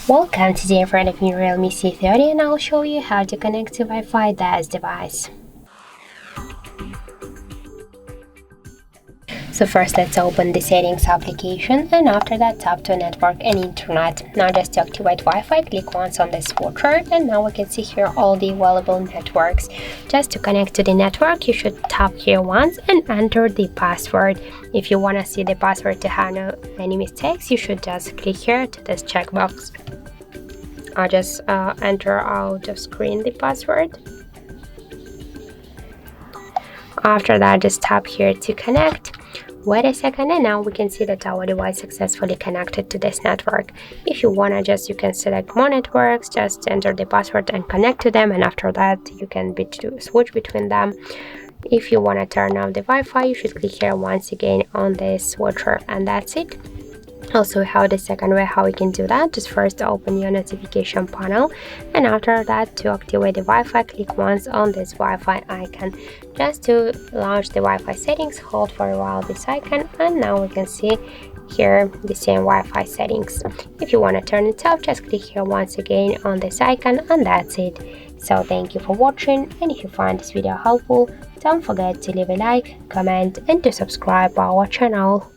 Welcome, today in front of me REALME C30 and I'll show you how to connect to Wi-Fi this device. So first let's open the settings application and after that tap to network and internet. Now just to activate Wi-Fi, click once on the switcher and now we can see here all the available networks. Just to connect to the network, you should tap here once and enter the password. If you want to see the password to have no any mistakes, you should just click here to this checkbox. I'll just enter out of screen the password. After that, just tap here to connect. Wait a second and now we can see that our device successfully connected to this network. If you wanna you can select more networks, just enter the password and connect to them, and after that you can switch between them. If you wanna turn off the Wi-Fi, you should click here once again on the switcher and that's it. Also, we have the second way how we can do that. Just first open your notification panel and after that to activate the Wi-Fi, click once on this Wi-Fi icon. Just to launch the Wi-Fi settings, hold for a while this icon and now we can see here the same Wi-Fi settings. If you want to turn it off, just click here once again on this icon and that's it. So thank you for watching, and if you find this video helpful, don't forget to leave a like, comment and to subscribe our channel.